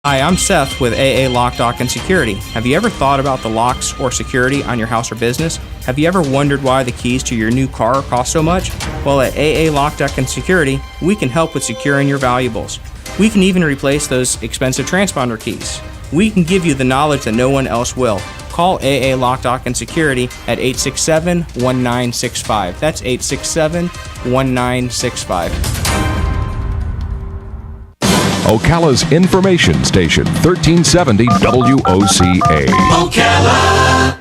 Hi, I'm Seth with AA Lock, Dock, and Security. Have you ever thought about the locks or security on your house or business? Have you ever wondered why the keys to your new car cost so much? Well, at AA Lock, Dock, and Security, we can help with securing your valuables. We can even replace those expensive transponder keys. We can give you the knowledge that no one else will. Call AA Lock, Dock, and Security at 867-1965. That's 867-1965. Ocala's information station, 1370 WOCA. Ocala.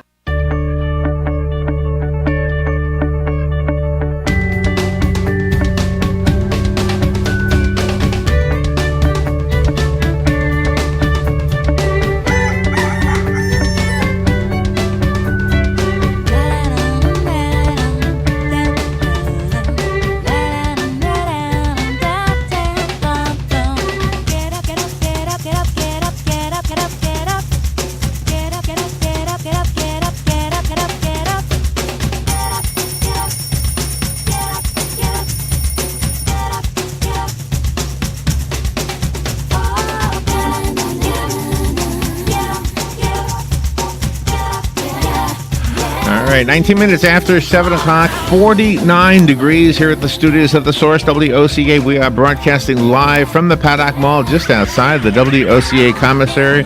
All right, 19 minutes after 7 o'clock, 49 degrees here at the studios of The Source, WOCA. We are broadcasting live from the Paddock Mall just outside the WOCA commissary,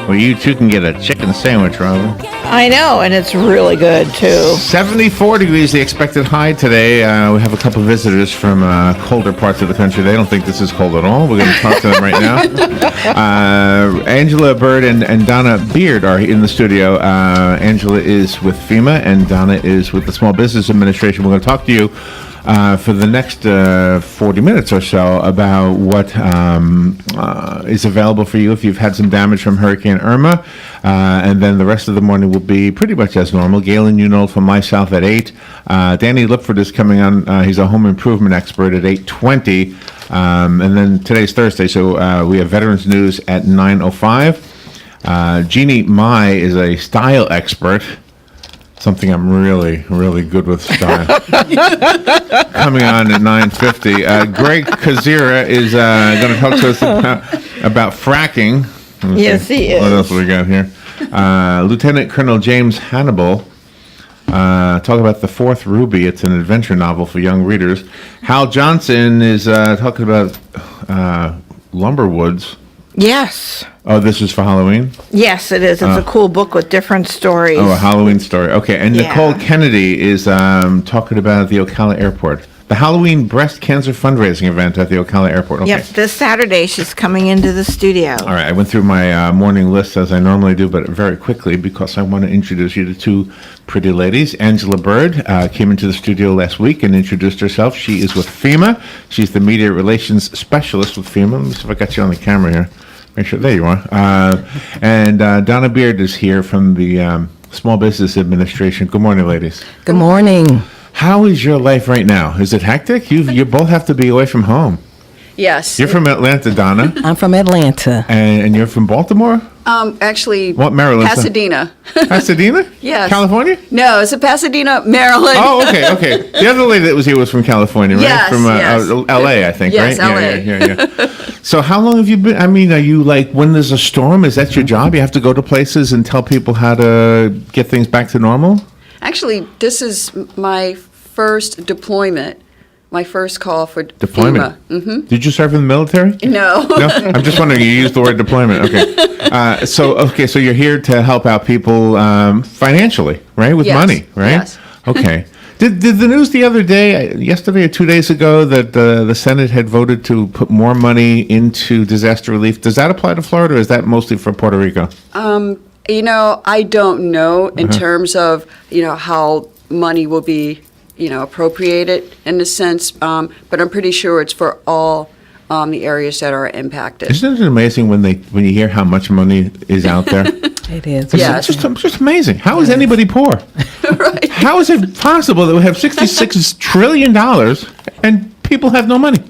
where you too can get a chicken sandwich, Robin. I know, and it's really good, too. 74 degrees, the expected high today. We have a couple of visitors from colder parts of the country. They don't think this is cold at all. We're going to talk to them right now. Angela Bird and Donna Beard are in the studio. Angela is with FEMA, and Donna is with the Small Business Administration. We're going to talk to you for the next 40 minutes or so about what is available for you if you've had some damage from Hurricane Irma. And then the rest of the morning will be pretty much as normal. Galen Unold from MySouth at 8. Danny Lipford is coming on. He's a home improvement expert at 8:20. And then today's Thursday, so we have Veterans News at 9:05. Jeannie Mai is a style expert. Something I'm really, really good with style. Coming on at 9:50. Greg Kazira is going to talk to us about fracking. Yes, he is. What else do we got here? Lieutenant Colonel James Hannibal. Talk about The Fourth Ruby. It's an adventure novel for young readers. Hal Johnson is talking about Lumberwoods. Yes. Oh, this is for Halloween? Yes, it is. It's a cool book with different stories. Oh, a Halloween story. Okay, and Yeah. Nicole Kennedy is talking about the Ocala Airport. The Halloween breast cancer fundraising event at the Ocala Airport. Okay. Yep, this Saturday she's coming into the studio. All right, I went through my morning list as I normally do, but very quickly because I want to introduce you to two pretty ladies. Angela Bird came into the studio last week and introduced herself. She is with FEMA. She's the Media Relations Specialist with FEMA. Let me see if I got you on the camera here. Make sure, there you are. And Donna Beard is here from the Small Business Administration. Good morning, ladies. Good morning. How is your life right now? Is it hectic? You both have to be away from home. Yes. You're from Atlanta, Donna. I'm from Atlanta. And you're from Baltimore? Actually, What, Maryland? Pasadena. Pasadena? Yes. California? No, it's in Pasadena, Maryland. Oh, okay. The other lady that was here was from California, right? Yes, From yes. L.A., I think, Yes, right? LA. Yeah. So how long have you been? I mean, are you like, when there's a storm, is that your job? You have to go to places and tell people how to get things back to normal? Actually, this is my first deployment, my first call for Deployment? FEMA. Mm-hmm. Did you serve in the military? No. No? I'm just wondering, you used the word deployment. Okay. So you're here to help out people financially, right? With Yes, money, right? yes. Okay. Did the news the other day, yesterday or 2 days ago, that the Senate had voted to put more money into disaster relief? Does that apply to Florida, or is that mostly for Puerto Rico? I don't know in terms of, how money will be, appropriated in a sense, but I'm pretty sure it's for all the areas that are impacted. Isn't it amazing when you hear how much money is out there? It is. Yes. It's just amazing. How is anybody poor? Right. How is it possible that we have $66 trillion and people have no money?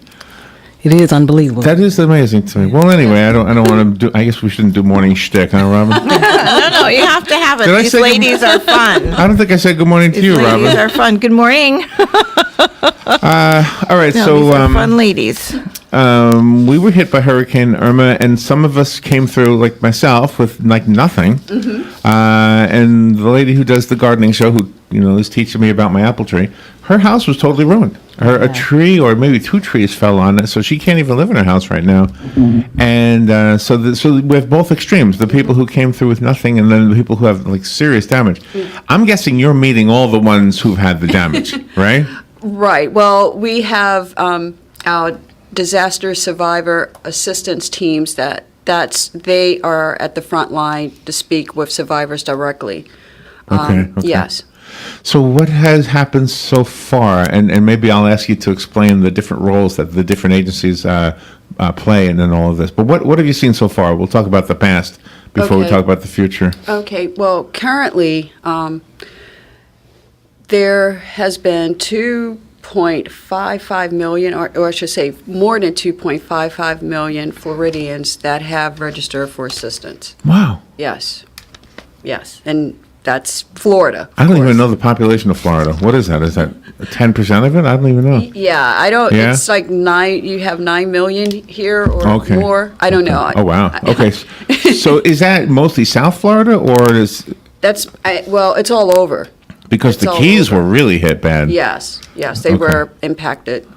It is unbelievable. That is amazing to me. Well, anyway, I don't want to do. I guess we shouldn't do morning shtick, huh, Robin? No, you have to have it. Did I These say good ladies are fun. I don't think I said good morning to These you, ladies Robin. are fun. Good morning. All right, No, so these are fun ladies. we were hit by Hurricane Irma, and some of us came through, like myself, with like nothing. And the lady who does the gardening show, who is teaching me about my apple tree, her house was totally ruined. A tree or maybe two trees fell on it, so she can't even live in her house right now. And so we have both extremes: the people who came through with nothing, and then the people who have like serious damage. I'm guessing you're meeting all the ones who've had the damage, right? Right. Well, we have our disaster survivor assistance teams they are at the front line to speak with survivors directly. Okay. Yes. So what has happened so far, and maybe I'll ask you to explain the different roles that the different agencies play in all of this. But what have you seen so far? We'll talk about the past before we Okay. talk about the future. Okay. Well, currently, there has been 2.55 million, or I should say more than 2.55 million Floridians that have registered for assistance. Wow. Yes. Yes. And that's Florida. I don't of even course. know the population of Florida. What is that? Is that 10% of it? I don't even know. Yeah, I don't, Yeah? it's like you have 9 million here or Okay. more. I don't know. Oh, wow. Okay. So is that mostly South Florida, or is Well, it's all over. because It's the all Keys over. were really hit bad? Yes, they were impacted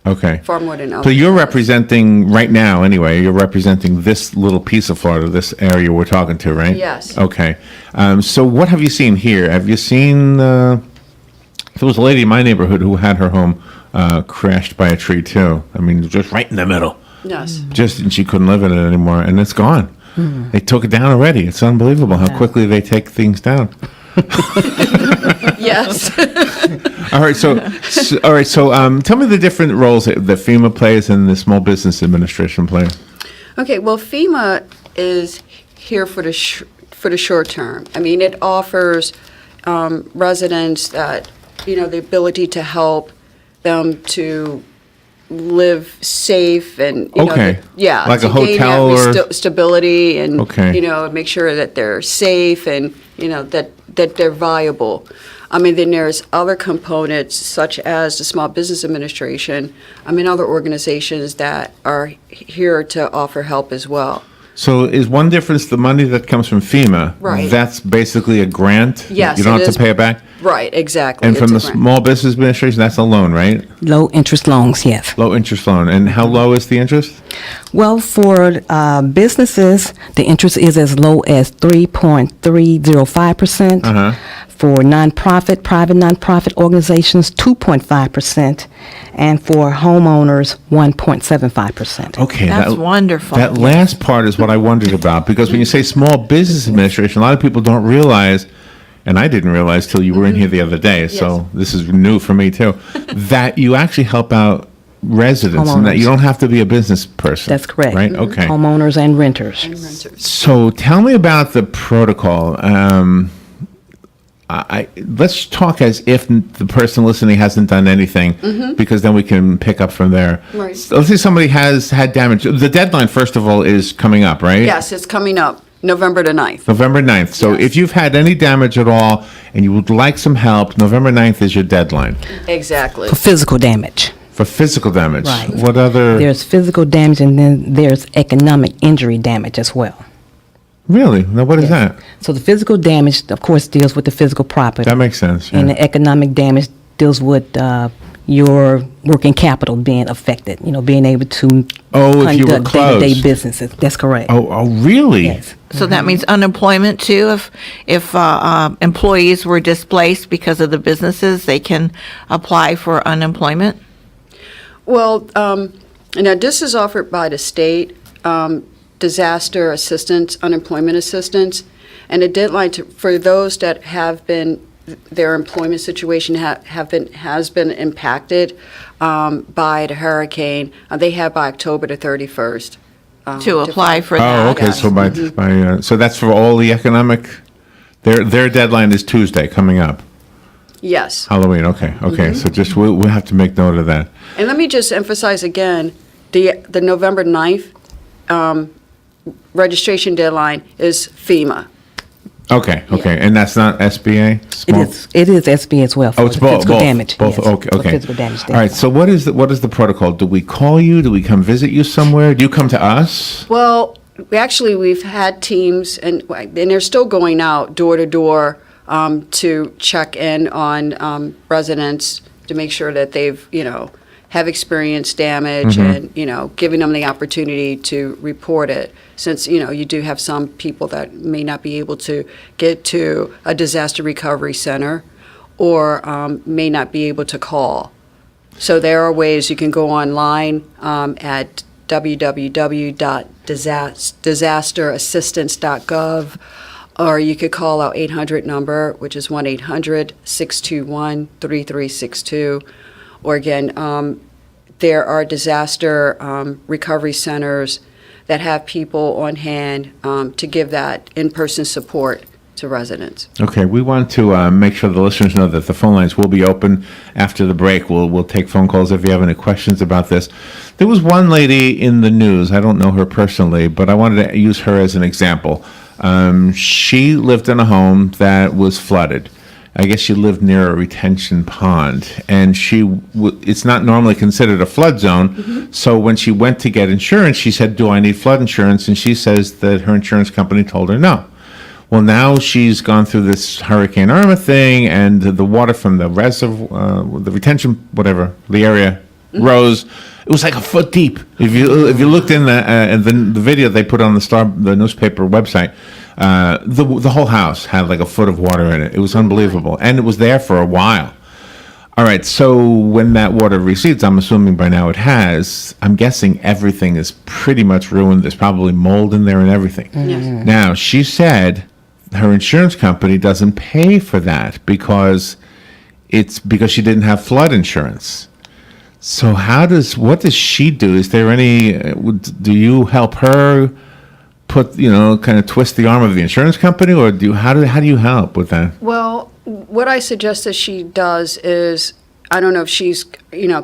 Okay. far more than others. So you're representing, right now anyway, you're representing this little piece of Florida, this area we're talking to, right? Yes. Okay. So what have you seen here? Have you seen, there was a lady in my neighborhood who had her home crashed by a tree too. I mean, just right in the middle. Yes. And she couldn't live in it anymore, and it's gone. They took it down already. It's unbelievable how quickly they take things down. Yes. All right, so tell me the different roles that FEMA plays and the Small Business Administration play. Okay, well, FEMA is here for the short term. I mean, it offers residents that, the ability to help them to live safe and, Okay. Like to a gain that hotel or- stability and, Okay. make sure that they're safe and, that they're viable. I mean, then there's other components such as the Small Business Administration, other organizations that are here to offer help as well. So is one difference the money that comes from FEMA? Right. That's basically a grant? Yes, You don't it have is. to pay it back? Right, exactly. And from the It's a grant. Small Business Administration, that's a loan, right? Low interest loans, yes. Low interest loan. And how low is the interest? Well, for businesses, the interest is as low as 3.305%. For private nonprofit organizations, 2.5%. And for homeowners, 1.75%. Okay. That's wonderful. That last part is what I wondered about, because when you say Small Business Administration, a lot of people don't realize, and I didn't realize till you were in here the other day, so this is new for me too, that you actually help out residents and that you don't have to be a business person. That's correct. Right? Okay. Homeowners and renters. So tell me about the protocol. Let's talk as if the person listening hasn't done anything, because then we can pick up from there. Right. So let's say somebody has had damage. The deadline, first of all, is coming up, right? Yes, it's coming up, November the 9th. November 9th. So Yes. if you've had any damage at all and you would like some help, November 9th is your deadline Exactly. For physical damage. for physical damage. Right. What other? There's physical damage, and then there's economic injury damage as well. Really? Now, what is that? So the physical damage, of course, deals with the physical property. That makes sense. And Yeah. the economic damage deals with your working capital being affected, being able to Oh, if you were conduct day-to-day closed. businesses. That's correct. Oh, really? Yes. So that means unemployment too. If employees were displaced because of the businesses, they can apply for unemployment. Well, now this is offered by the state, disaster assistance, unemployment assistance, and the deadline for those that have been, their employment situation has been impacted by the hurricane, they have by October the 31st. To apply for Oh, that. okay. Yes. So so that's for all the economic. Their deadline is Tuesday coming up. Yes. Halloween. Okay. Okay. So just we'll have to make note of that. And let me just emphasize again, the November 9th registration deadline is FEMA. Okay, and that's not SBA? It is SB as well. Oh, it's for both. physical damage. Both. Yes, Okay. for Okay. physical damage. All right. So what is the protocol? Do we call you? Do we come visit you somewhere? Do you come to us? Well, we've had teams, and they're still going out door to door to check in on residents to make sure that they've, have experienced damage and, giving them the opportunity to report it. Since, you do have some people that may not be able to get to a disaster recovery center or may not be able to call. So there are ways you can go online at www.disasterassistance.gov, or you could call our 800 number, which is 1-800-621-3362. Or again, there are disaster recovery centers that have people on hand to give that in-person support to residents. Okay, we want to make sure the listeners know that the phone lines will be open after the break. We'll take phone calls if you have any questions about this. There was one lady in the news, I don't know her personally, but I wanted to use her as an example. She lived in a home that was flooded. I guess she lived near a retention pond, and it's not normally considered a flood zone. So when she went to get insurance, she said, "Do I need flood insurance?" And she says that her insurance company told her no. Well, now she's gone through this Hurricane Irma thing, and the water from the reservoir, the retention, whatever, the area rose. It was like a foot deep. If you looked in the video they put on the newspaper website, the whole house had like a foot of water in it. It was unbelievable, and it was there for a while. All right, so when that water recedes, I'm assuming by now it has, I'm guessing everything is pretty much ruined. There's probably mold in there and everything. Yes. Now, she said her insurance company doesn't pay for that because she didn't have flood insurance. So what does she do? Is there do you help her kind of twist the arm of the insurance company, or how do you help with that? Well, what I suggest that she does is, I don't know if she's,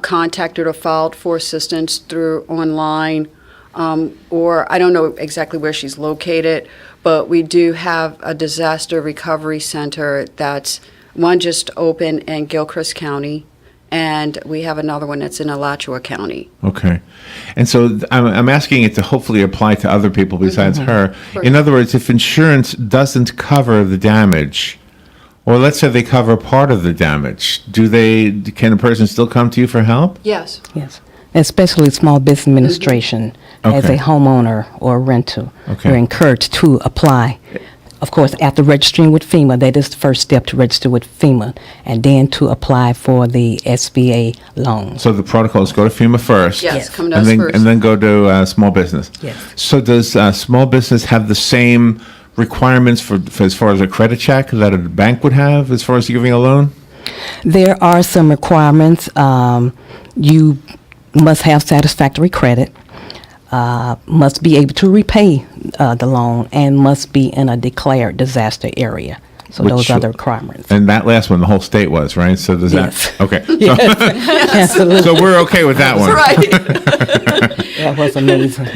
contacted or filed for assistance through online, or I don't know exactly where she's located, but we do have a disaster recovery center that's one just opened in Gilchrist County, and we have another one that's in Alachua County. Okay. And so I'm asking it to hopefully apply to other people besides her. In other words, if insurance doesn't cover the damage, or let's say they cover part of the damage, can a person still come to you for help? Yes. Yes, especially Small Business Administration. As Okay. a homeowner or renter, Okay. you're encouraged to apply. Of course, after registering with FEMA, that is the first step, to register with FEMA, and then to apply for the SBA loan. So the protocol is go to FEMA first. Yes, come to and us then, first. And then go to small business. Yes. So does small business have the same requirements for as far as a credit check that a bank would have as far as giving a loan? There are some requirements. You must have satisfactory credit, must be able to repay the loan, and must be in a declared disaster area. So Which- those are the requirements. And that last one, the whole state was, right? So does Yes. that? Okay. Absolutely. So we're okay with that one. Right. That was amazing.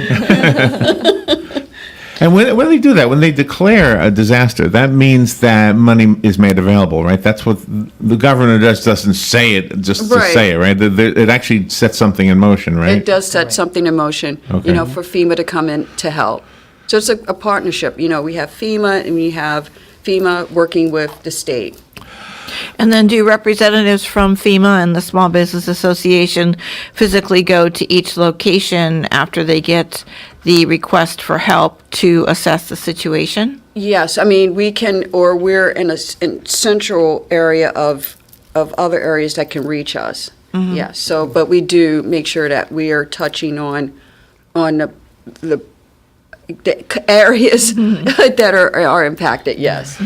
And when they do that, when they declare a disaster, that means that money is made available, right? That's what the governor doesn't say it just to Right. say it, right? It actually sets something in motion, right? It does set something in motion, Okay. for FEMA to come in to help. So it's a partnership. We have FEMA, and we have FEMA working with the state. And then do representatives from FEMA and the Small Business Association physically go to each location after they get the request for help to assess the situation? Yes, I mean, we're in a central area of other areas that can reach us. Yes, so, but we do make sure that we are touching on the areas that are impacted, yes.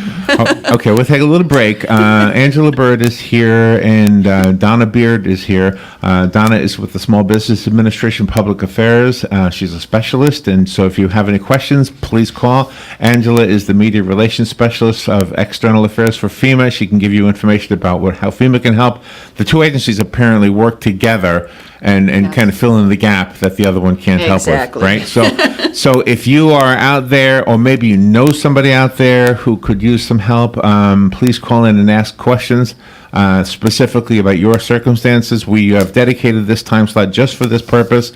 Okay, we'll take a little break. Angela Bird is here, and Donna Beard is here. Donna is with the Small Business Administration Public Affairs. She's a specialist, and so if you have any questions, please call. Angela is the Media Relations Specialist of External Affairs for FEMA. She can give you information about how FEMA can help. The two agencies apparently work together, and kind of fill in the gap that the other one can't help with, Exactly. right? So if you are out there, or maybe you know somebody out there who could use some help, please call in and ask questions specifically about your circumstances. We have dedicated this time slot just for this purpose.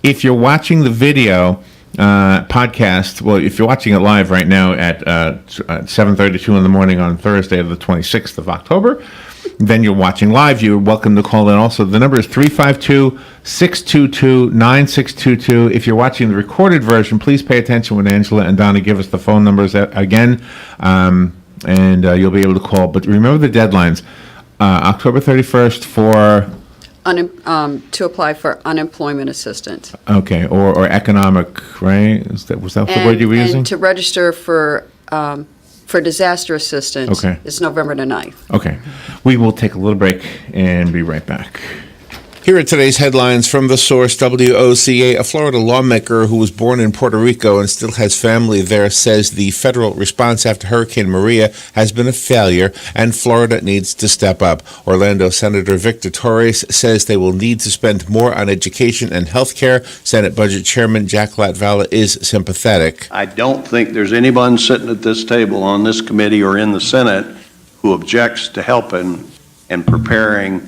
If you're watching the video podcast, well, if you're watching it live right now at 7:32 in the morning on Thursday, the 26th of October, then you're watching live. You're welcome to call in. Also, the number is 352-622-9622. If you're watching the recorded version, please pay attention when Angela and Donna give us the phone numbers again, and you'll be able to call. But remember the deadlines. October 31st for... to apply for unemployment assistance. Okay, or economic, right? Was that the word you were using? And to register for disaster assistance Okay. is November the 9th. Okay. We will take a little break and be right back. Here are today's headlines from the source WOCA. A Florida lawmaker who was born in Puerto Rico and still has family there says the federal response after Hurricane Maria has been a failure and Florida needs to step up. Orlando Senator Victor Torres says they will need to spend more on education and health care. Senate Budget Chairman Jack Latvala is sympathetic. I don't think there's anyone sitting at this table on this committee or in the Senate who objects to helping and preparing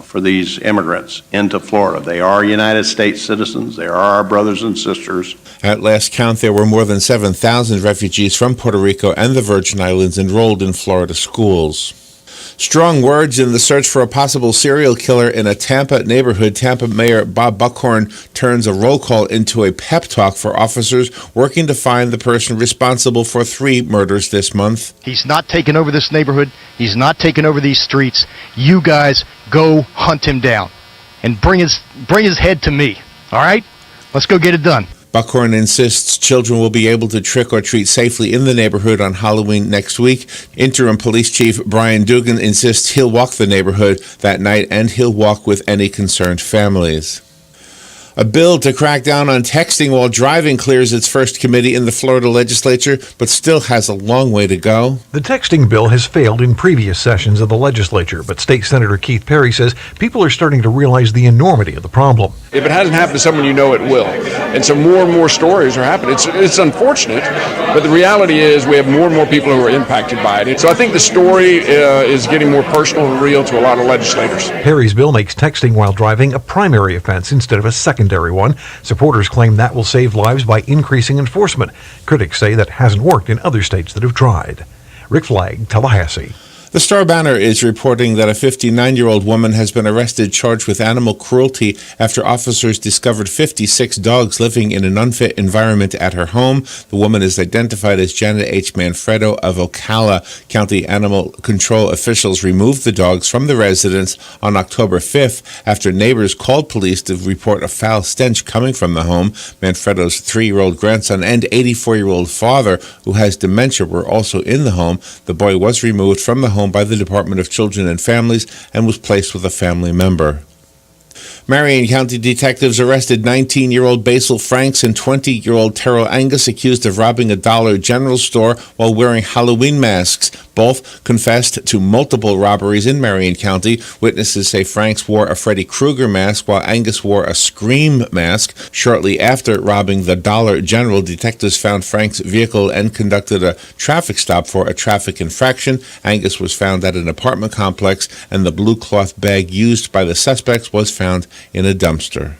for these immigrants into Florida. They are United States citizens. They are our brothers and sisters. At last count, there were more than 7,000 refugees from Puerto Rico and the Virgin Islands enrolled in Florida schools. Strong words in the search for a possible serial killer in a Tampa neighborhood. Tampa Mayor Bob Buckhorn turns a roll call into a pep talk for officers working to find the person responsible for 3 murders this month. He's not taking over this neighborhood. He's not taking over these streets. You guys go hunt him down and bring his head to me. All right? Let's go get it done. Buckhorn insists children will be able to trick or treat safely in the neighborhood on Halloween next week. Interim Police Chief Brian Dugan insists he'll walk the neighborhood that night and he'll walk with any concerned families. A bill to crack down on texting while driving clears its first committee in the Florida legislature, but still has a long way to go. The texting bill has failed in previous sessions of the legislature, but State Senator Keith Perry says people are starting to realize the enormity of the problem. If it hasn't happened to someone, you know it will. And so more and more stories are happening. It's unfortunate, but the reality is we have more and more people who are impacted by it. So I think the story is getting more personal and real to a lot of legislators. Perry's bill makes texting while driving a primary offense instead of a secondary one. Supporters claim that will save lives by increasing enforcement. Critics say that hasn't worked in other states that have tried. Rick Flagg, Tallahassee. The Star Banner is reporting that a 59-year-old woman has been arrested charged with animal cruelty after officers discovered 56 dogs living in an unfit environment at her home. The woman is identified as Janet H. Manfredo of Ocala. County animal control officials removed the dogs from the residence on October 5th after neighbors called police to report a foul stench coming from the home. Manfredo's 3-year-old grandson and 84-year-old father, who has dementia, were also in the home. The boy was removed from the home by the Department of Children and Families and was placed with a family member. Marion County detectives arrested 19-year-old Basil Franks and 20-year-old Terrell Angus accused of robbing a Dollar General store while wearing Halloween masks. Both confessed to multiple robberies in Marion County. Witnesses say Franks wore a Freddy Krueger mask while Angus wore a Scream mask. Shortly after robbing the Dollar General, detectives found Franks' vehicle and conducted a traffic stop for a traffic infraction. Angus was found at an apartment complex, and the blue cloth bag used by the suspects was found in a dumpster.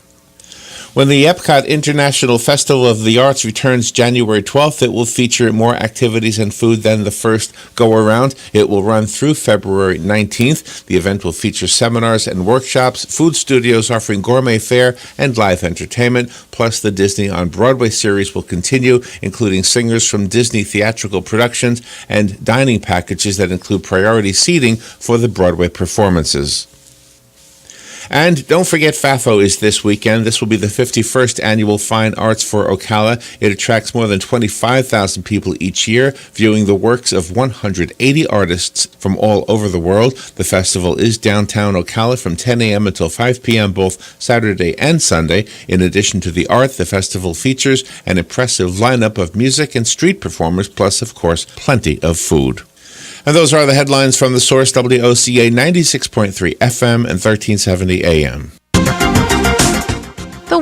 When the Epcot International Festival of the Arts returns January 12th, it will feature more activities and food than the first go-around. It will run through February 19th. The event will feature seminars and workshops, food studios offering gourmet fare, and live entertainment. Plus, the Disney on Broadway series will continue, including singers from Disney theatrical productions and dining packages that include priority seating for the Broadway performances. And don't forget FAFO is this weekend. This will be the 51st Annual Fine Arts for Ocala. It attracts more than 25,000 people each year, viewing the works of 180 artists from all over the world. The festival is downtown Ocala from 10 a.m. until 5 p.m. both Saturday and Sunday. In addition to the art, the festival features an impressive lineup of music and street performers, plus, of course, plenty of food. And those are the headlines from the source, WOCA 96.3 FM and 1370 AM.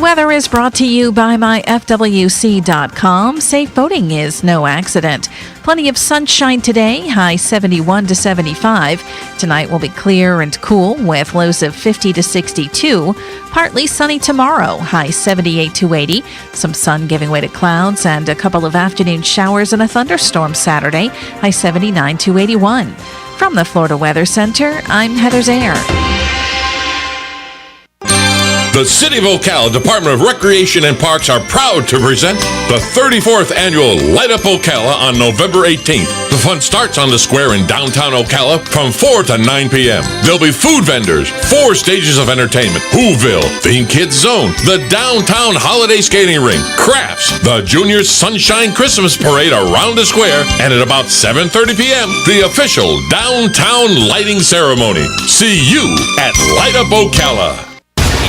weather is brought to you by myfwc.com. Safe boating is no accident. Plenty of sunshine today, high 71 to 75. Tonight will be clear and cool with lows of 50 to 62. Partly sunny tomorrow, high 78 to 80. Some sun giving way to clouds and a couple of afternoon showers and a thunderstorm Saturday, high 79 to 81. From the Florida Weather Center, I'm Heather Zaire. The City of Ocala Department of Recreation and Parks are proud to present the 34th annual Light Up Ocala on November 18th. The fun starts on the square in downtown Ocala from 4 to 9 p.m. There'll be food vendors, 4 stages of entertainment, Whoville, Theme Kids Zone, the downtown holiday skating rink, crafts, the Junior Sunshine Christmas Parade around the square, and at about 7:30 p.m., the official downtown lighting ceremony. See you at Light Up Ocala.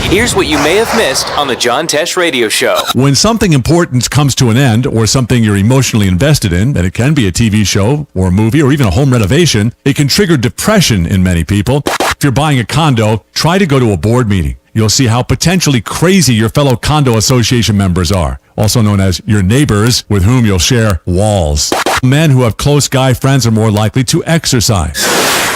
Here's what you may have missed on the John Tesh Radio Show. When something important comes to an end, or something you're emotionally invested in, and it can be a TV show or a movie or even a home renovation, it can trigger depression in many people. If you're buying a condo, try to go to a board meeting. You'll see how potentially crazy your fellow condo association members are, also known as your neighbors with whom you'll share walls. Men who have close guy friends are more likely to exercise.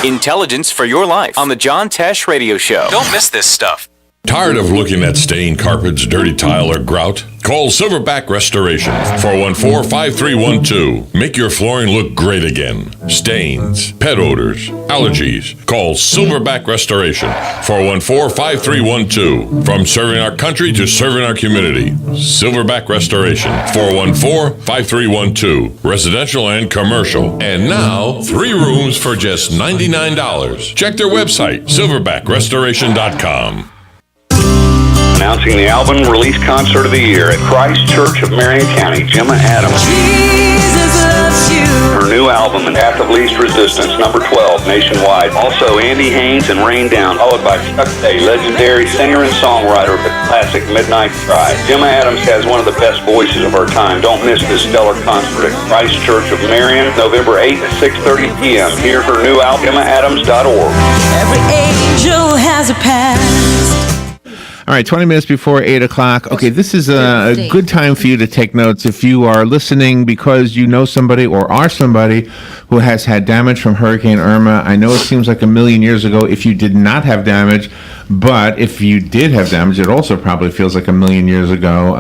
Intelligence for your life on the John Tesh Radio Show. Don't miss this stuff. Tired of looking at stained carpets, dirty tile, or grout? Call Silverback Restoration, 414-5312. Make your flooring look great again. Stains, pet odors, allergies. Call Silverback Restoration, 414-5312. From serving our country to serving our community. Silverback Restoration, 414-5312. Residential and commercial. And now, 3 rooms for just $99. Check their website, silverbackrestoration.com. Announcing the album release concert of the year at Christ Church of Marion County, Gemma Adams. Her new album, Path of Least Resistance, number 12, nationwide. Also, Andy Haynes and Rain Down, followed by Chuck Day, legendary singer and songwriter of the classic Midnight Cry. Gemma Adams has one of the best voices of our time. Don't miss this stellar concert at Christ Church of Marion, November 8th at 6:30 p.m. Hear her new album, GemmaAdams.org. Every angel has a past. All right, 20 minutes before 8 o'clock. Okay, this is a good time for you to take notes if you are listening because you know somebody or are somebody who has had damage from Hurricane Irma. I know it seems like a million years ago if you did not have damage, but if you did have damage, it also probably feels like a million years ago,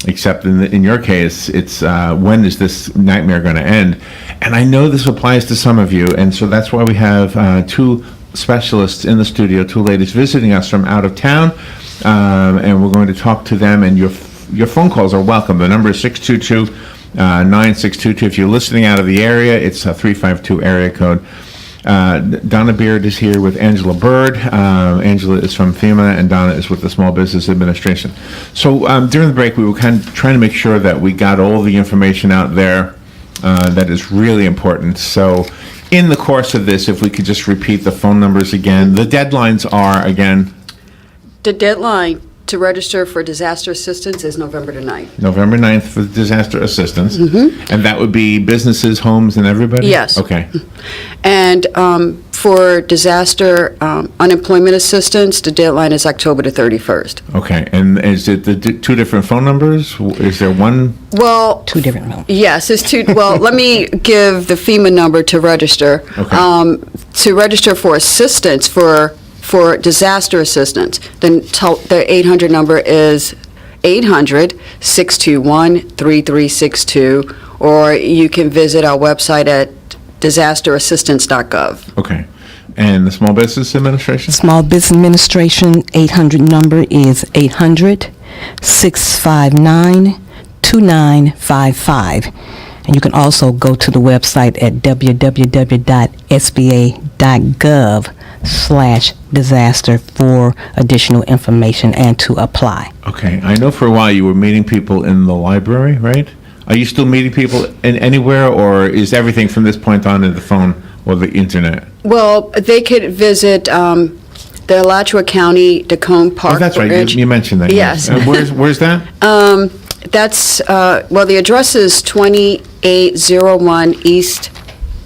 except in your case, it's when is this nightmare going to end? And I know this applies to some of you, and so that's why we have 2 specialists in the studio, 2 ladies visiting us from out of town, and we're going to talk to them, and your phone calls are welcome. The number is 622-9622. If you're listening out of the area, it's a 352 area code. Donna Beard is here with Angela Bird. Angela is from FEMA, and Donna is with the Small Business Administration. So during the break, we were kind of trying to make sure that we got all the information out there that is really important. So in the course of this, if we could just repeat the phone numbers again. The deadlines are, again? The deadline to register for disaster assistance is November the 9th. November 9th for disaster assistance. Mm-hmm. And that would be businesses, homes, and everybody? Yes. Okay. And for disaster unemployment assistance, the deadline is October the 31st. Okay. And is it the 2 different phone numbers? Is there one? Well, 2 different numbers. Yes, it's 2. Well, let me give the FEMA number to register. Okay. To register for assistance for disaster assistance, then the 800 number is 800-621-3362, or you can visit our website at disasterassistance.gov. Okay. And the Small Business Administration? Small Business Administration 800 number is 800-659-2955. And you can also go to the website at www.sba.gov/disaster for additional information and to apply. Okay. I know for a while you were meeting people in the library, right? Are you still meeting people anywhere, or is everything from this point on in the phone or the internet? Well, they could visit the Alachua County Tacoma Park. Oh, that's right. You mentioned that. Yes. Where's that? That's, the address is 2801 East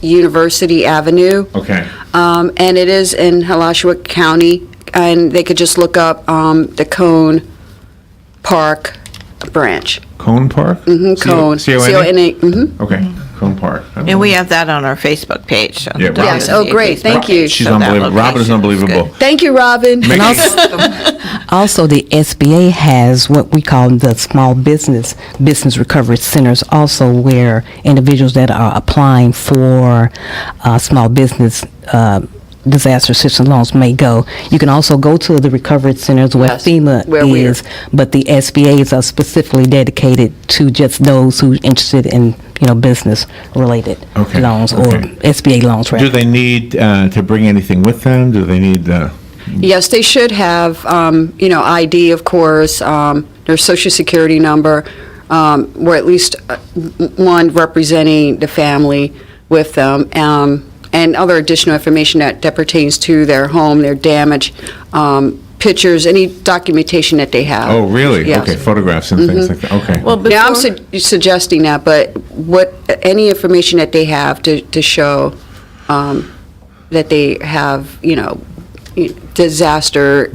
University Avenue. Okay. And it is in Alachua County, and they could just look up the cone Park branch. Cone Park? Mm-hmm, Cone. C-O-N-E? Mm-hmm. Okay, Cone Park. And we have that on our Facebook page. So Yeah, Robin. Yes, oh, great, thank you. She's So that unbelievable. Robin is location unbelievable. good. Thank you, Robin. And also, the SBA has what we call the small business recovery centers, also where individuals that are applying for small business disaster assistance loans may go. You can also go to the recovery centers where Yes, FEMA where we're- is, but the SBAs are specifically dedicated to just those who are interested in business related Okay, loans or okay. SBA loans. Do Rather. they need to bring anything with them? Do they need... Yes, they should have, ID, of course, their social security number, or at least one representing the family with them, and other additional information that pertains to their home, their damage, pictures, any documentation that they have. Oh, really? Yes. Okay, photographs and things like that. Okay. Well, Now, I'm before- suggesting that, but any information that they have to show that they have, disaster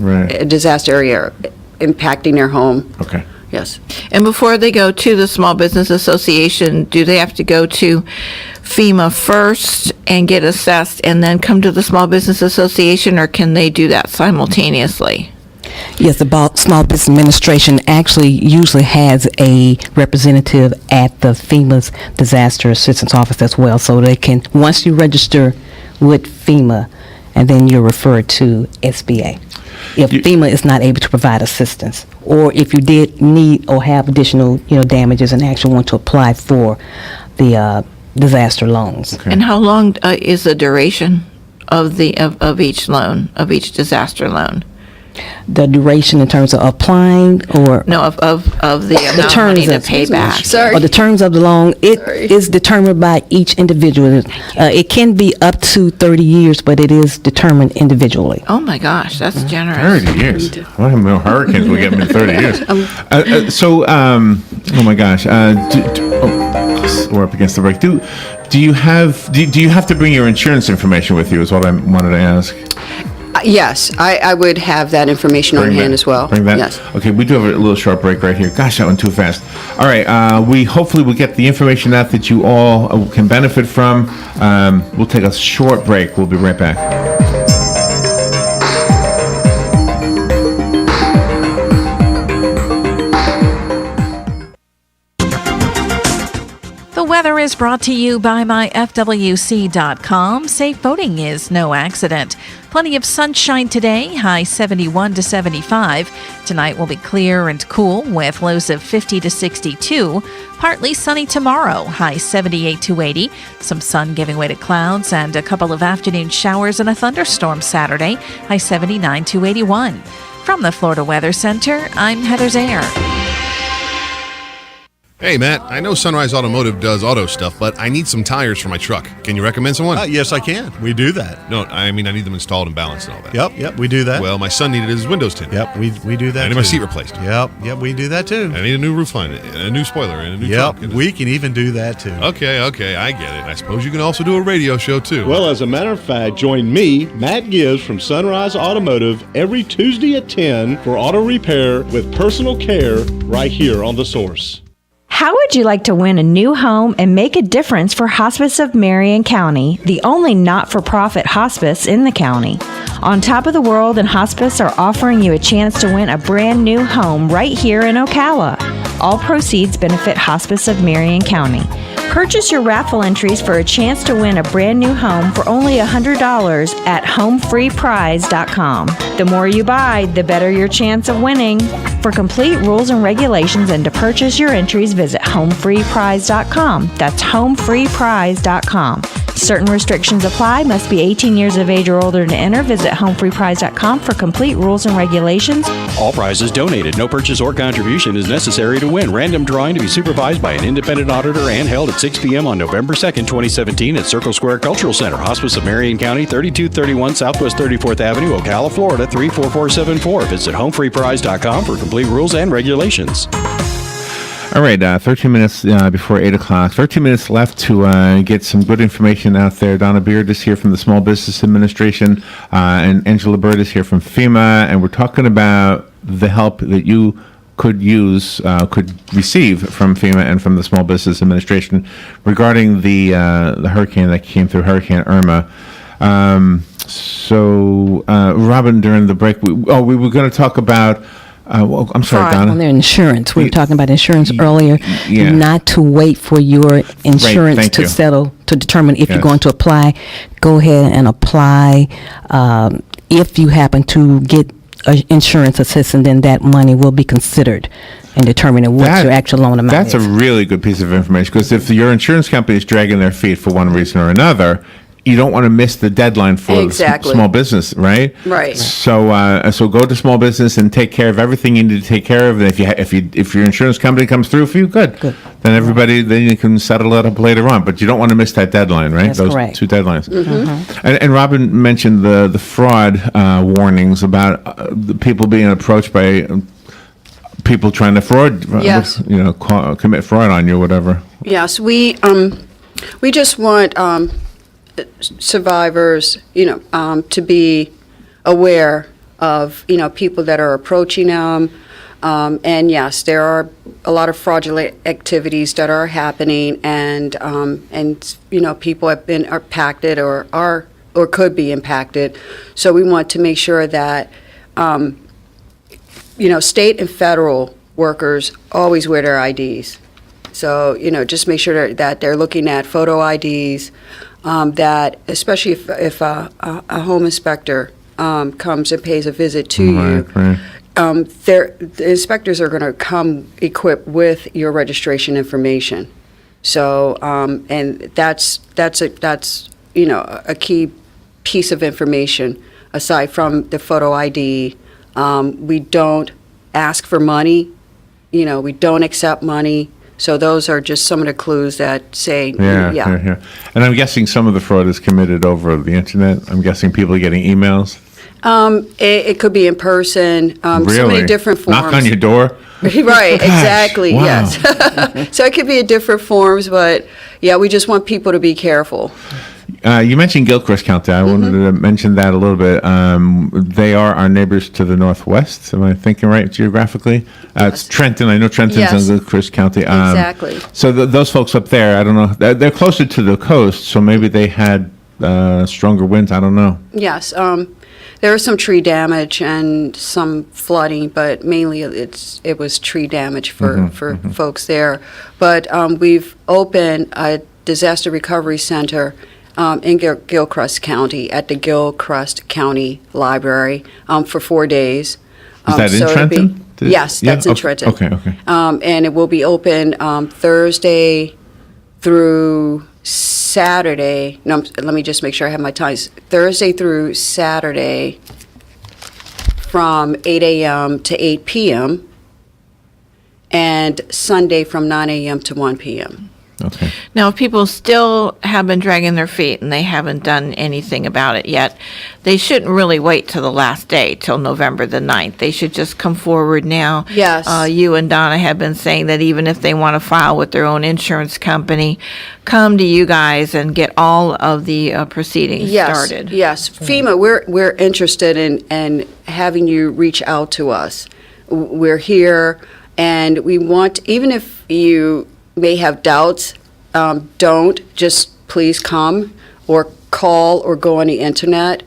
area impacting their home. Okay. Yes. And before they go to the Small Business Association, do they have to go to FEMA first and get assessed and then come to the Small Business Association, or can they do that simultaneously? Yes, the Small Business Administration actually usually has a representative at the FEMA's Disaster Assistance Office as well, so they can, once you register with FEMA, and then you're referred to SBA. If FEMA is not able to provide assistance, or if you did need or have additional, damages and actually want to apply for the disaster loans. And how long is the duration of each loan, of each disaster loan? The duration in terms of applying, or No, of the amount of terms money to of- pay back. or the terms of the loan, it is determined by each individual. It can be up to 30 years, but it is determined individually. Oh my gosh, that's generous. 30 years. What no hurricanes will get them in 30 years. Oh my gosh. We're up against the break. Do you have to bring your insurance information with you? Is what I wanted to ask. Yes, I would have that information on hand as well. Bring that. Yes. Okay, we do have a little short break right here. Gosh, that went too fast. All right, we hopefully will get the information out that you all can benefit from. We'll take a short break. We'll be right back. The weather is brought to you by myfwc.com. Safe boating is no accident. Plenty of sunshine today, high 71 to 75. Tonight will be clear and cool with lows of 50 to 62. Partly sunny tomorrow, high 78 to 80. Some sun giving way to clouds and a couple of afternoon showers and a thunderstorm Saturday, high 79 to 81. From the Florida Weather Center, I'm Heather Zayer. Hey, Matt, I know Sunrise Automotive does auto stuff, but I need some tires for my truck. Can you recommend someone? Yes, I can. We do that. No, I mean, I need them installed and balanced and all that. Yep, we do that. Well, my son needed his windows tinted. Yep, we do that. I need my seat replaced. Yep, we do that too. I need a new roof line, and a new spoiler, and a new Yep, trunk. we can even do that too. Okay, I get it. I suppose you can also do a radio show too. Well, as a matter of fact, join me, Matt Gibbs from Sunrise Automotive, every Tuesday at 10 for auto repair with personal care right here on The Source. How would you like to win a new home and make a difference for Hospice of Marion County, the only not-for-profit hospice in the county? On Top of the World and Hospice are offering you a chance to win a brand new home right here in Ocala. All proceeds benefit Hospice of Marion County. Purchase your raffle entries for a chance to win a brand new home for only $100 at homefreeprize.com. The more you buy, the better your chance of winning. For complete rules and regulations and to purchase your entries, visit homefreeprize.com. That's homefreeprize.com. Certain restrictions apply. Must be 18 years of age or older to enter. Visit homefreeprize.com for complete rules and regulations. All prizes donated. No purchase or contribution is necessary to win. Random drawing to be supervised by an independent auditor and held at 6 p.m. on November 2nd, 2017 at Circle Square Cultural Center, Hospice of Marion County, 3231 Southwest 34th Avenue, Ocala, Florida, 34474. Visit homefreeprize.com for complete rules and regulations. All right, 13 minutes before 8 o'clock. 13 minutes left to get some good information out there. Donna Beard is here from the Small Business Administration, and Angela Bird is here from FEMA, and we're talking about the help that you could receive from FEMA and from the Small Business Administration regarding the hurricane that came through, Hurricane Irma. Robin, during the break, we were going to talk about. I'm sorry, Donna. On their insurance. We were talking about insurance earlier. Yeah. Not to wait for your insurance thank to you. settle, to determine if Yes. you're going to apply. Go ahead and apply. If you happen to get insurance assistance, then that money will be considered in determining what your actual loan amount That's is. a really good piece of information, because if your insurance company is dragging their feet for one reason or another, you don't want to miss the deadline for Exactly. small business, right? Right. So go to small business and take care of everything you need to take care of. And if your insurance company comes through for you, good. Then you can settle it up later on. But you don't want to miss that deadline, right? That's Those correct. two deadlines. Mm-hmm. And Robin mentioned the fraud warnings about the people being approached by people trying to fraud, Yes. commit fraud on you, or whatever. Yes, we just want survivors, to be aware of, people that are approaching them. And yes, there are a lot of fraudulent activities that are happening, and people have been impacted or could be impacted. So we want to make sure that, state and federal workers always wear their IDs. So, just make sure that they're looking at photo IDs, that especially if a home inspector comes and pays a visit to you, Right. the inspectors are going to come equipped with your registration information. So, and that's a key piece of information aside from the photo ID. We don't ask for money. We don't accept money. So those are just some of the clues that say, Yeah. And I'm guessing some of the fraud is committed over the internet. I'm guessing people are getting emails. It could be in person. Really? So many different forms. Knock on your door. Right, exactly, wow. yes. So it could be in different forms, but we just want people to be careful. You mentioned Gilchrist County. I wanted to mention that a little bit. They are our neighbors to the northwest. Am I thinking right geographically? It's Trenton. I know Trenton's Yes. in Gilchrist County. Exactly. So those folks up there, I don't know. They're closer to the coast, so maybe they had stronger winds. I don't know. Yes, there was some tree damage and some flooding, but mainly it was tree damage for folks there. But we've opened a disaster recovery center in Gilchrist County at the Gilchrist County Library for 4 days. Is that in so it'll Trenton? Yes, that's in Trenton. Okay. And it will be open Thursday through Saturday. No, let me just make sure I have my times. Thursday through Saturday from 8 a.m. to 8 p.m. and Sunday from 9 a.m. to 1 p.m. Okay. Now, if people still have been dragging their feet and they haven't done anything about it yet, they shouldn't really wait till the last day, till November the 9th. They should just come forward now. Yes. You and Donna have been saying that even if they want to file with their own insurance company, come to you guys and get all of the proceedings started. Yes, FEMA, we're interested in having you reach out to us. We're here, and we want, even if you may have doubts, don't, just please come or call or go on the internet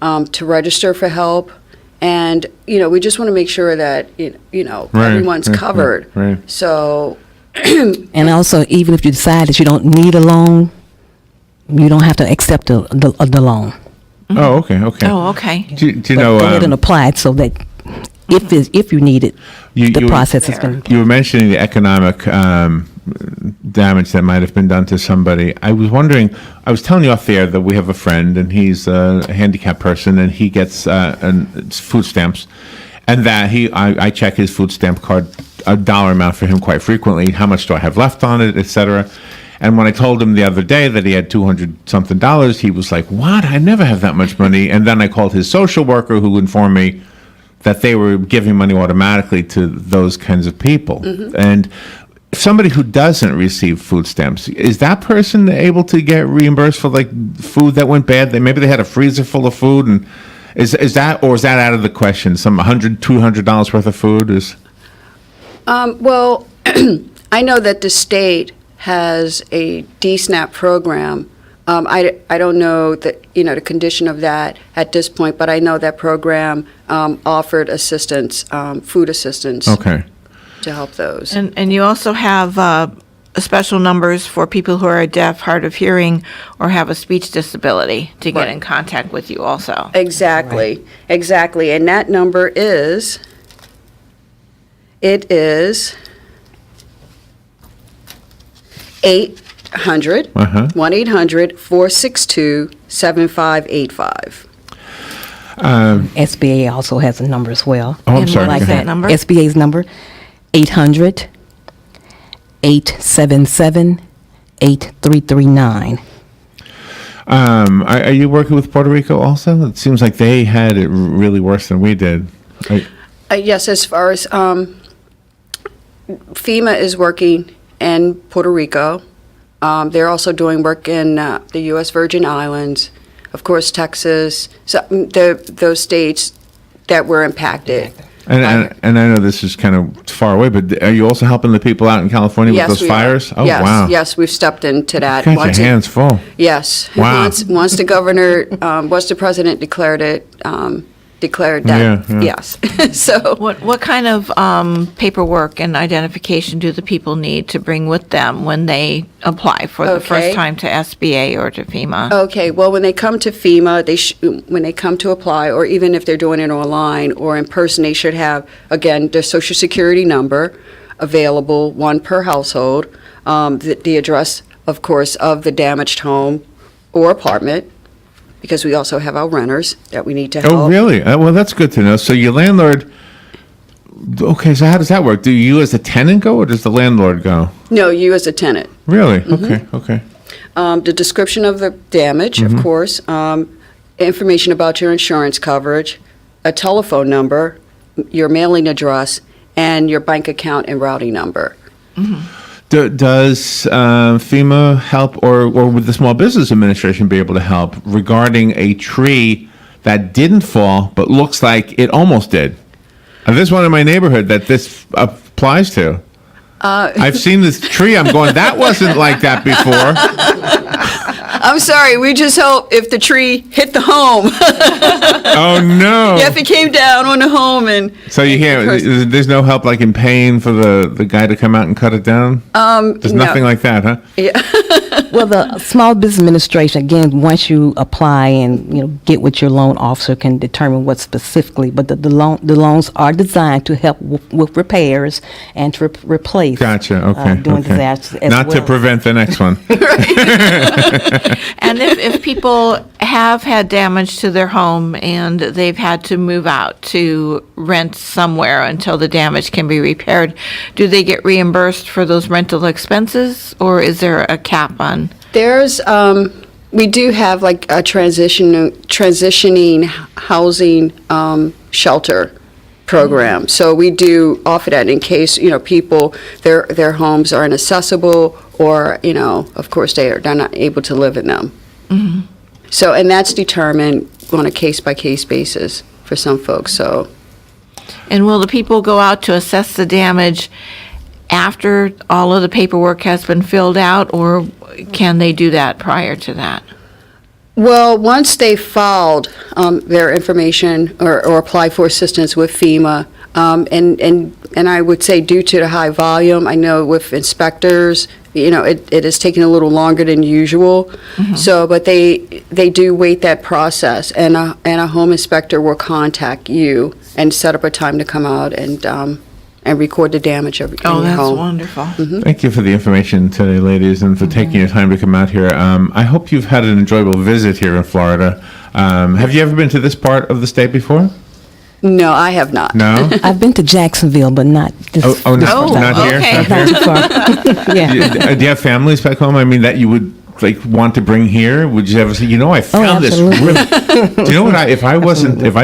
to register for help. And, we just want to make sure that, everyone's covered. Right. So. And also, even if you decide that you don't need a loan, you don't have to accept the loan. Oh, okay. Oh, okay. Do you But know? go ahead and apply it so that if you need it, the process has been. You were mentioning the economic damage that might have been done to somebody. I was wondering, I was telling you off the air that we have a friend, and he's a handicapped person, and he gets food stamps, and that I check his food stamp card, a dollar amount for him quite frequently. How much do I have left on it, etc. And when I told him the other day that he had $200-something, he was like, "What? I never have that much money." And then I called his social worker, who informed me that they were giving money automatically to those kinds of people. And somebody who doesn't receive food stamps, is that person able to get reimbursed for like food that went bad? Maybe they had a freezer full of food, and is that out of the question? Some $100, $200 worth of food is. Well, I know that the state has a DSNAP program. I don't know the condition of that at this point, but I know that program offered assistance, food assistance. Okay. To help those. And you also have special numbers for people who are deaf, hard of hearing, or have a speech disability to get in contact with you also. Exactly, exactly. And that number is, it is 800 1-800-462-7585. SBA also has a number as well. Oh, I'm sorry. Like that number? SBA's number, 800-877-8339. Are you working with Puerto Rico also? It seems like they had it really worse than we did. Yes, as far as FEMA is working in Puerto Rico. They're also doing work in the U.S. Virgin Islands, of course, Texas, so those states that were impacted. And I know this is kind of far away, but are you also helping the people out in California with those fires? Are. Oh, yes, wow. Yes, we've stepped into that. Got your hands full. Yes. Wow. Once the governor, once the president declared that, yes. So what kind of paperwork and identification do the people need to bring with them when they apply for the first time to SBA or to FEMA? Okay, well, when they come to FEMA, when they come to apply, or even if they're doing it online or in person, they should have, again, their Social Security number available, one per household, the address, of course, of the damaged home or apartment, because we also have our renters that we need to help. Oh, really? Well, that's good to know. So your landlord, okay, so how does that work? Do you as a tenant go, or does the landlord go? No, you as a tenant. Really? Mm-hmm. Okay. The description of the damage, of course, information about your insurance coverage, a telephone number, your mailing address, and your bank account and routing number. Does FEMA help, or would the Small Business Administration be able to help regarding a tree that didn't fall but looks like it almost did? There's one in my neighborhood that this applies to. I've seen this tree. I'm going, that wasn't like that before. I'm sorry, we just hope if the tree hit the home. Oh, no. Yeah, if it came down on the home and... So you can't, there's no help like in pain for the guy to come out and cut it down? There's nothing like that, huh? Yeah. Well, the Small Business Administration, again, once you apply and get with your loan officer, can determine what specifically, but the loans are designed to help with repairs and to replace. Gotcha, okay. During disasters as Not well. to prevent the next one. And if people have had damage to their home and they've had to move out to rent somewhere until the damage can be repaired, do they get reimbursed for those rental expenses, or is there a cap on? There's, we do have like a transitioning housing shelter program. So we do offer that in case, people, their homes are inaccessible, or, of course, they're not able to live in them. So, and that's determined on a case-by-case basis for some folks, so. And will the people go out to assess the damage after all of the paperwork has been filled out, or can they do that prior to that? Well, once they filed their information or apply for assistance with FEMA, and I would say due to the high volume, I know with inspectors, it is taking a little longer than usual. So, but they do wait that process, and a home inspector will contact you and set up a time to come out and record the damage of your home. Oh, that's wonderful. Thank you for the information today, ladies, and for taking your time to come out here. I hope you've had an enjoyable visit here in Florida. Have you ever been to this part of the state before? No, I have not. No? I've been to Jacksonville, but not this. Not here? okay. Not here? Yeah. Do you have families back home? I mean, that you would want to bring here? Would you ever say, I found this really... Do you know what? If I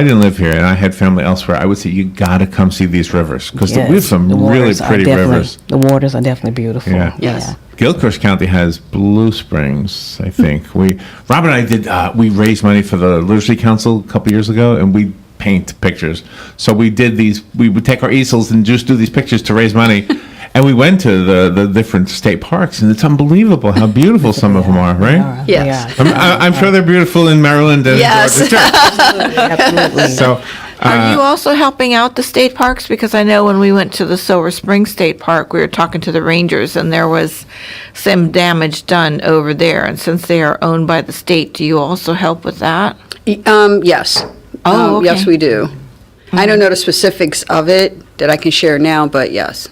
didn't live here and I had family elsewhere, I would say you got to come see these rivers, because we have some really pretty rivers. The waters are definitely beautiful. Yeah. Yes. Yeah. Gilchrist County has Blue Springs, I think. Rob and I did. We raised money for the Literacy Council a couple years ago, and we paint pictures. So we would take our easels and just do these pictures to raise money. And we went to the different state parks, and it's unbelievable how beautiful some of them are, right? Yes. I'm sure they're beautiful in Maryland and Georgia too. Absolutely. So, are you also helping out the state parks? Because I know when we went to the Silver Spring State Park, we were talking to the rangers, and there was some damage done over there. And since they are owned by the state, do you also help with that? Yes. Oh, okay. Yes, we do. I don't know the specifics of it that I can share now, but yes.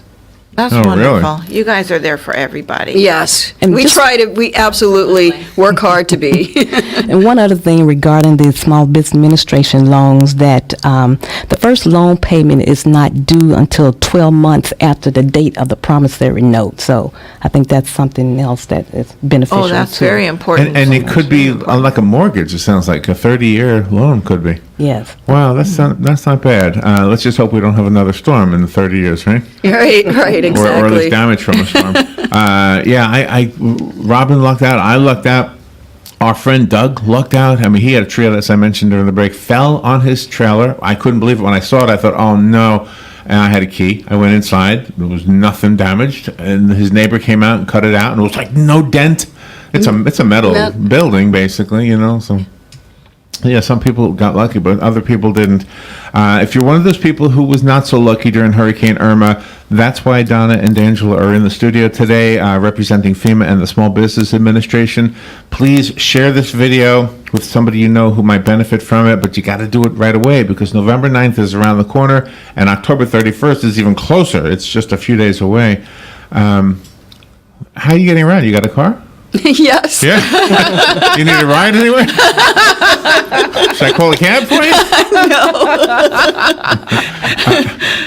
That's wonderful. You guys are there for everybody. Yes. And We absolutely work hard to be. And one other thing regarding the Small Business Administration loans, that the first loan payment is not due until 12 months after the date of the promissory note. So I think that's something else that is beneficial. Oh, that's too. very important. And it could be like a mortgage. It sounds like a 30-year loan could be. Yes. Wow, that's not bad. Let's just hope we don't have another storm in 30 years, right? Right, exactly. Or there's damage from a storm. Robin lucked out. I lucked out. Our friend Doug lucked out. I mean, he had a trailer, as I mentioned during the break, fell on his trailer. I couldn't believe it. When I saw it, I thought, oh, no. And I had a key. I went inside. There was nothing damaged. And his neighbor came out and cut it out. And it was like no dent. It's a metal building, basically, you know, so... Yeah, some people got lucky, but other people didn't. If you're one of those people who was not so lucky during Hurricane Irma, that's why Donna and Angela are in the studio today, representing FEMA and the Small Business Administration. Please share this video with somebody you know who might benefit from it, but you got to do it right away because November 9th is around the corner and October 31st is even closer. It's just a few days away. How are you getting around? You got a car? Yes. Yeah. You need a ride anywhere? Should I call a cab for you?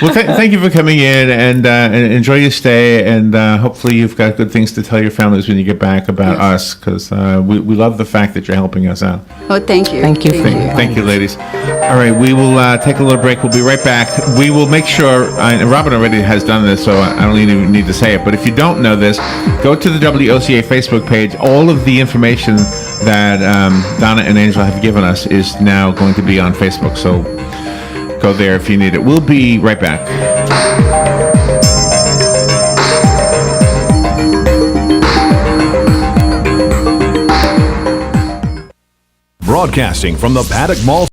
Well, thank you for coming in and enjoy your stay. And hopefully you've got good things to tell your families when you get back about us because we love the fact that you're helping us out. Oh, thank you. Thank you. Thank you, ladies. All right, we will take a little break. We'll be right back. We will make sure, and Robin already has done this, so I don't even need to say it, but if you don't know this, go to the WOCA Facebook page. All of the information that Donna and Angela have given us is now going to be on Facebook, so go there if you need it. We'll be right back. Broadcasting from the Paddock Mall